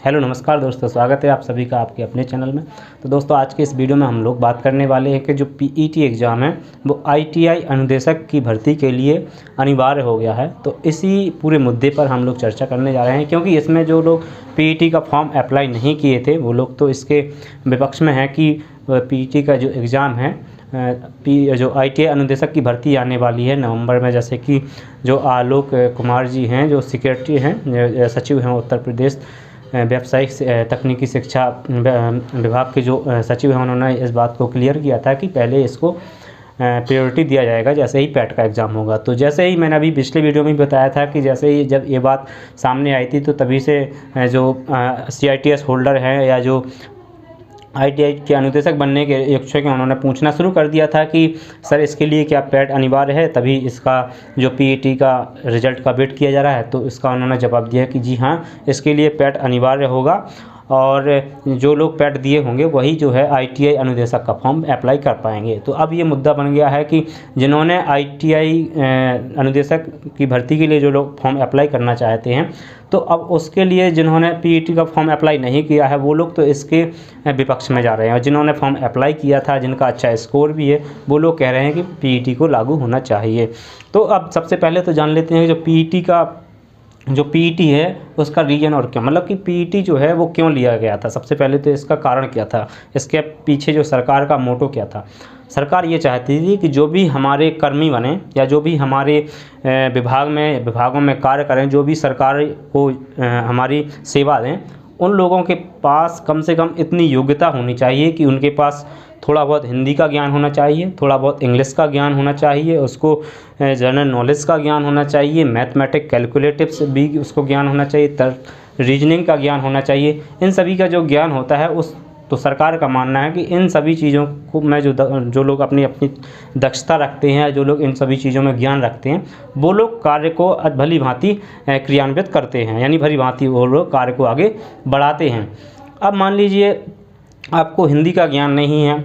Hello नमस्कार दोस्तों, स्वागत है आप सभी का आपके अपने चैनल में। तो दोस्तों आज के इस वीडियो में हम लोग बात करने वाले हैं कि जो पीईटी एग्ज़ाम है वो आईटीआई अनुदेशक की भर्ती के लिए अनिवार्य हो गया है। तो इसी पूरे मुद्दे पर हम लोग चर्चा करने जा रहे हैं, क्योंकि इसमें जो लोग पीईटी का फॉर्म अप्लाई नहीं किए थे वो लोग तो इसके विपक्ष में हैं कि पीईटी का जो एग्ज़ाम है जो आईटीआई अनुदेशक की भर्ती आने वाली है नवंबर में, जैसे कि जो आलोक कुमार जी हैं जो सेक्रेटरी हैं सचिव हैं उत्तर प्रदेश व्यावसायिक तकनीकी शिक्षा विभाग के जो सचिव हैं, उन्होंने इस बात को क्लियर किया था कि पहले इसको प्रायोरिटी दिया जाएगा जैसे ही पैट का एग्ज़ाम होगा। तो जैसे ही मैंने अभी पिछले वीडियो में बताया था कि जैसे ही जब ये बात सामने आई थी तो तभी से जो CITS होल्डर हैं या जो आईटीआई के अनुदेशक बनने के इच्छुक हैं उन्होंने पूछना शुरू कर दिया था कि सर इसके लिए क्या पैट अनिवार्य है, तभी इसका जो पीईटी का रिज़ल्ट का वेट किया जा रहा है। तो इसका उन्होंने जवाब दिया कि जी हाँ, इसके लिए पैट अनिवार्य होगा और जो लोग पैट दिए होंगे वही जो है आईटीआई अनुदेशक का फॉर्म अप्लाई कर पाएंगे। तो अब ये मुद्दा बन गया है कि जिन्होंने आईटीआई अनुदेशक की भर्ती के लिए जो लोग फॉर्म अप्लाई करना चाहते हैं, तो अब उसके लिए जिन्होंने पीईटी का फॉर्म अप्लाई नहीं किया है वो लोग तो इसके विपक्ष में जा रहे हैं, और जिन्होंने फॉर्म अप्लाई किया था जिनका अच्छा स्कोर भी है वो लोग कह रहे हैं कि पीईटी को लागू होना चाहिए। तो अब सबसे पहले तो जान लेते हैं कि जो पीईटी है उसका रीजन और क्या, मतलब कि पीईटी जो है वो क्यों लिया गया था। सबसे पहले तो इसका कारण क्या था, इसके पीछे जो सरकार का मोटो क्या था। सरकार ये चाहती थी कि जो भी हमारे कर्मी बने या जो भी हमारे विभागों में कार्य करें, जो भी सरकार को हमारी सेवा दें, उन लोगों के पास कम से कम इतनी योग्यता होनी चाहिए कि उनके पास थोड़ा बहुत हिंदी का ज्ञान होना चाहिए, थोड़ा बहुत इंग्लिश का ज्ञान होना चाहिए, उसको जनरल नॉलेज का ज्ञान होना चाहिए, मैथमेटिक कैलकुलेटिव्स भी उसको ज्ञान होना चाहिए, रीजनिंग का ज्ञान होना चाहिए। इन सभी का जो ज्ञान होता है तो सरकार का मानना है कि इन सभी चीज़ों को में जो लोग अपनी दक्षता रखते हैं, जो लोग इन सभी चीज़ों में ज्ञान रखते हैं, वो लोग कार्य को भली भांति क्रियान्वित करते हैं, यानी भली भांति वो लोग कार्य को आगे बढ़ाते हैं। अब मान लीजिए आपको हिंदी का ज्ञान नहीं है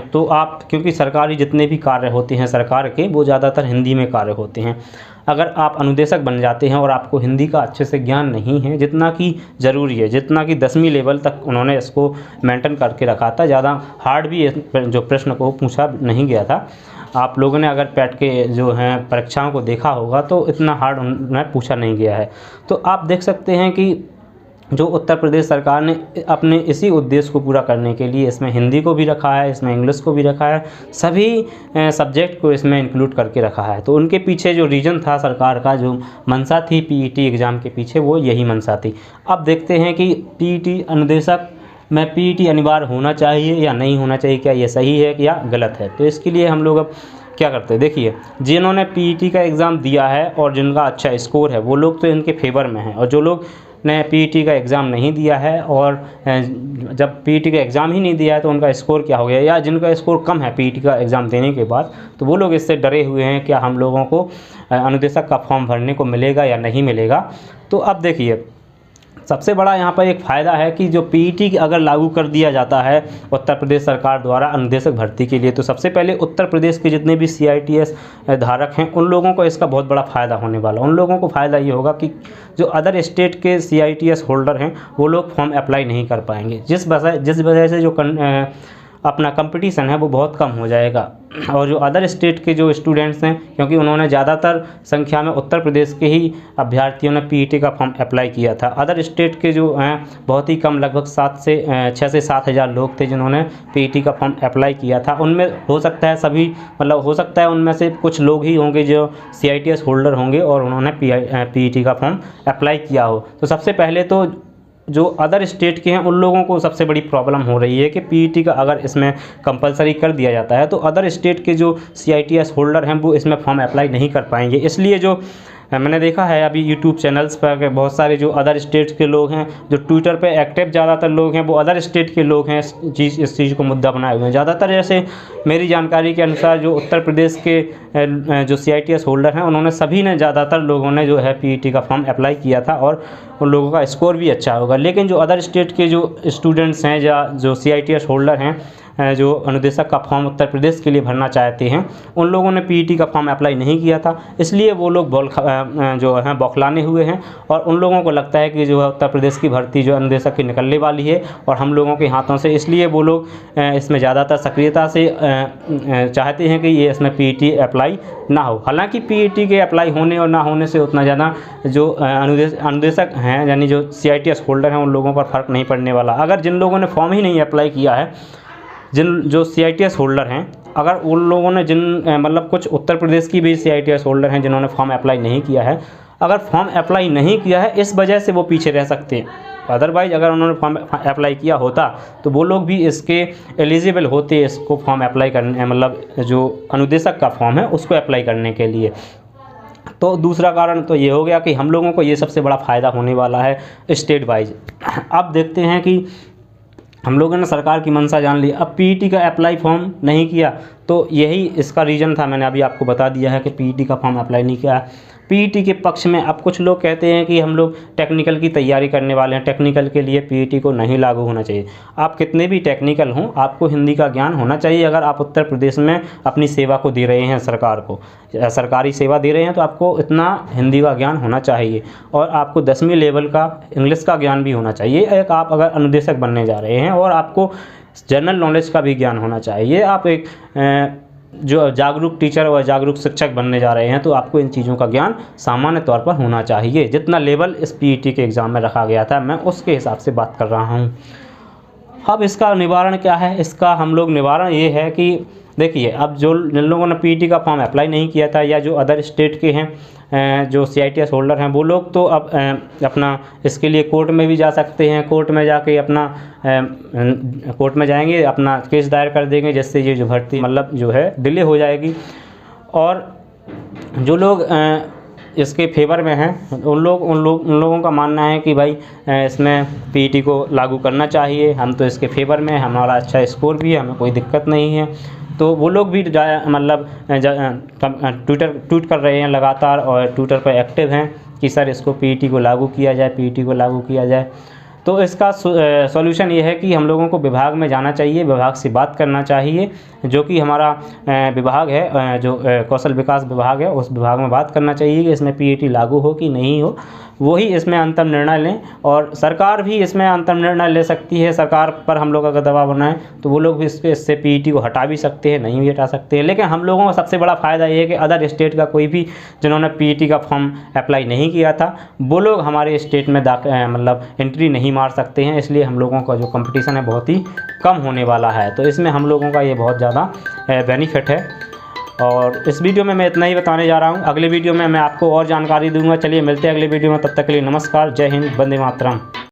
तो आप, क्योंकि सरकारी जितने भी कार्य होते हैं सरकार के वो ज़्यादातर हिंदी में कार्य होते हैं। अगर आप अनुदेशक बन जाते हैं और आपको हिंदी का अच्छे से ज्ञान नहीं है जितना कि ज़रूरी है, जितना कि 10वीं लेवल तक उन्होंने इसको मेंटेन करके रखा था, ज़्यादा हार्ड भी जो प्रश्न को पूछा नहीं गया था। आप लोगों ने अगर पैट के जो हैं परीक्षाओं को देखा होगा तो इतना हार्ड उन्हें पूछा नहीं गया है। तो आप देख सकते हैं कि जो उत्तर प्रदेश सरकार ने अपने इसी उद्देश्य को पूरा करने के लिए इसमें हिंदी को भी रखा है, इसमें इंग्लिश को भी रखा है, सभी सब्जेक्ट को इसमें इंक्लूड करके रखा है। तो उनके पीछे जो रीज़न था सरकार का, जो मंशा थी पीईटी एग्ज़ाम के पीछे, वो यही मंशा थी। अब देखते हैं कि पीईटी अनुदेशक में पीईटी अनिवार्य होना चाहिए या नहीं होना चाहिए, क्या ये सही है या गलत है। तो इसके लिए हम लोग अब क्या करते हैं, देखिए जिन्होंने पीईटी का एग्ज़ाम दिया है और जिनका अच्छा स्कोर है वो लोग तो इनके फेवर में हैं, और जो लोग ने पीईटी का एग्ज़ाम नहीं दिया है और जब पीईटी का एग्ज़ाम ही नहीं दिया है तो उनका स्कोर क्या हो गया, या जिनका स्कोर कम है पीईटी का एग्ज़ाम देने के बाद, तो वो लोग इससे डरे हुए हैं क्या हम लोगों को अनुदेशक का फॉर्म भरने को मिलेगा या नहीं मिलेगा। तो अब देखिए सबसे बड़ा यहाँ पर एक फ़ायदा है कि जो पीईटी अगर लागू कर दिया जाता है उत्तर प्रदेश सरकार द्वारा अनुदेशक भर्ती के लिए, तो सबसे पहले उत्तर प्रदेश के जितने भी CITS धारक हैं उन लोगों को इसका बहुत बड़ा फ़ायदा होने वाला। उन लोगों को फ़ायदा ये होगा कि जो अदर स्टेट के CITS होल्डर हैं वो लोग फॉर्म अप्लाई नहीं कर पाएंगे, जिस वजह से जो अपना कंपटीशन है वो बहुत कम हो जाएगा। और जो अदर स्टेट के जो स्टूडेंट्स हैं, क्योंकि उन्होंने ज़्यादातर संख्या में उत्तर प्रदेश के ही अभ्यर्थियों ने पीईटी का फॉर्म अप्लाई किया था। अदर स्टेट के जो हैं बहुत ही कम, लगभग 6 से 7 हज़ार लोग थे जिन्होंने पीईटी का फॉर्म अप्लाई किया था। उनमें हो सकता है हो सकता है उनमें से कुछ लोग ही होंगे जो CITS होल्डर होंगे और उन्होंने पीईटी का फॉर्म अप्लाई किया हो। तो सबसे पहले तो जो अदर स्टेट के हैं उन लोगों को सबसे बड़ी प्रॉब्लम हो रही है कि पीईटी का अगर इसमें कंपलसरी कर दिया जाता है तो अदर स्टेट के जो CITS होल्डर हैं वो इसमें फॉर्म अप्लाई नहीं कर पाएंगे। इसलिए जो मैंने देखा है अभी यूट्यूब चैनल्स पर बहुत सारे जो अदर स्टेट के लोग हैं, जो ट्विटर पे एक्टिव ज़्यादातर लोग हैं वो अदर स्टेट के लोग हैं, इस चीज़ को मुद्दा बनाए हुए हैं ज़्यादातर। जैसे मेरी जानकारी के अनुसार जो उत्तर प्रदेश के जो CITS होल्डर हैं उन्होंने सभी ने, ज़्यादातर लोगों ने जो है पीईटी का फॉर्म अप्लाई किया था और उन लोगों का स्कोर भी अच्छा होगा। लेकिन जो अदर स्टेट के जो स्टूडेंट्स हैं या जो CITS होल्डर हैं जो अनुदेशक का फॉर्म उत्तर प्रदेश के लिए भरना चाहते हैं, उन लोगों ने पीईटी का फॉर्म अप्लाई नहीं किया था, इसलिए वो लोग जो है बौखलाने हुए हैं। और उन लोगों को लगता है कि जो है उत्तर प्रदेश की भर्ती जो अनुदेशक की निकलने वाली है और हम लोगों के हाथों से, इसलिए वो लोग इसमें ज़्यादातर सक्रियता से चाहते हैं कि ये इसमें पीईटी अप्लाई ना हो। हालांकि पीईटी के अप्लाई होने और ना होने से उतना ज़्यादा जो अनुदेशक हैं यानी जो CITS होल्डर हैं उन लोगों पर फ़र्क नहीं पड़ने वाला। अगर जिन लोगों ने फॉर्म ही नहीं अप्लाई किया है, जो CITS होल्डर हैं, अगर उन लोगों ने मतलब कुछ उत्तर प्रदेश की भी CITS होल्डर हैं जिन्होंने फॉर्म अप्लाई नहीं किया है, अगर फॉर्म अप्लाई नहीं किया है इस वजह से वो पीछे रह सकते हैं। अदरवाइज़ अगर उन्होंने फॉर्म अप्लाई किया होता तो वो लोग भी इसके एलिजिबल होते, इसको फॉर्म अप्लाई करने, मतलब जो अनुदेशक का फॉर्म है उसको अप्लाई करने के लिए। तो दूसरा कारण तो ये हो गया कि हम लोगों को ये सबसे बड़ा फ़ायदा होने वाला है स्टेट वाइज। अब देखते हैं कि हम लोगों ने सरकार की मंशा जान ली, अब पीईटी का अप्लाई फॉर्म नहीं किया, तो यही इसका रीज़न था। मैंने अभी आपको बता दिया है कि पीईटी का फॉर्म अप्लाई नहीं किया। पीईटी के पक्ष में अब कुछ लोग कहते हैं कि हम लोग टेक्निकल की तैयारी करने वाले हैं, टेक्निकल के लिए पीईटी को नहीं लागू होना चाहिए। आप कितने भी टेक्निकल हों, आपको हिंदी का ज्ञान होना चाहिए। अगर आप उत्तर प्रदेश में अपनी सेवा को दे रहे हैं, सरकार को सरकारी सेवा दे रहे हैं, तो आपको इतना हिंदी का ज्ञान होना चाहिए और आपको 10वीं लेवल का इंग्लिश का ज्ञान भी होना चाहिए। एक आप अगर अनुदेशक बनने जा रहे हैं और आपको जनरल नॉलेज का भी ज्ञान होना चाहिए। आप एक जो जागरूक टीचर और जागरूक शिक्षक बनने जा रहे हैं, तो आपको इन चीज़ों का ज्ञान सामान्य तौर पर होना चाहिए। जितना लेवल इस पीईटी के एग्ज़ाम में रखा गया था, मैं उसके हिसाब से बात कर रहा हूँ। अब इसका निवारण क्या है? इसका हम लोग निवारण ये है कि देखिए, अब जिन लोगों ने पीईटी का फॉर्म अप्लाई नहीं किया था या जो अदर स्टेट के हैं जो CITS होल्डर हैं, वो लोग तो अब अपना इसके लिए कोर्ट में भी जा सकते हैं। कोर्ट में जाके अपना कोर्ट में जाएंगे, अपना केस दायर कर देंगे, जिससे ये जो भर्ती मतलब जो है डिले हो जाएगी। और जो लोग इसके फेवर में हैं, उन लोगों का मानना है कि भाई इसमें पीईटी को लागू करना चाहिए, हम तो इसके फेवर में, हमारा अच्छा स्कोर भी है, हमें कोई दिक्कत नहीं है। तो वो लोग भी मतलब ट्वीट कर रहे हैं लगातार और ट्विटर पर एक्टिव हैं कि सर इसको पीईटी को लागू किया जाए, पीईटी को लागू किया जाए। तो इसका सॉल्यूशन ये है कि हम लोगों को विभाग में जाना चाहिए, विभाग से बात करना चाहिए, जो कि हमारा विभाग है, जो कौशल विकास विभाग है, उस विभाग में बात करना चाहिए कि इसमें पीईटी लागू हो कि नहीं हो। वही इसमें अंतिम निर्णय लें और सरकार भी इसमें अंतिम निर्णय ले सकती है। सरकार पर हम लोग अगर दबाव बनाएं तो वो लोग भी इससे पीईटी को हटा भी सकते हैं, नहीं भी हटा सकते हैं। लेकिन हम लोगों का सबसे बड़ा फ़ायदा ये है कि अदर स्टेट का कोई भी जिन्होंने पीईटी का फॉर्म अप्लाई नहीं किया था, वो लोग हमारे स्टेट में मतलब एंट्री नहीं मार सकते हैं। इसलिए हम लोगों का जो कंपटीशन है बहुत ही कम होने वाला है। तो इसमें हम लोगों का ये बहुत ज़्यादा बेनिफिट है। और इस वीडियो में मैं इतना ही बताने जा रहा हूँ। अगले वीडियो में मैं आपको और जानकारी दूंगा। चलिए मिलते हैं अगले वीडियो में, तब तक के लिए नमस्कार, जय हिंद, वंदे मातरम।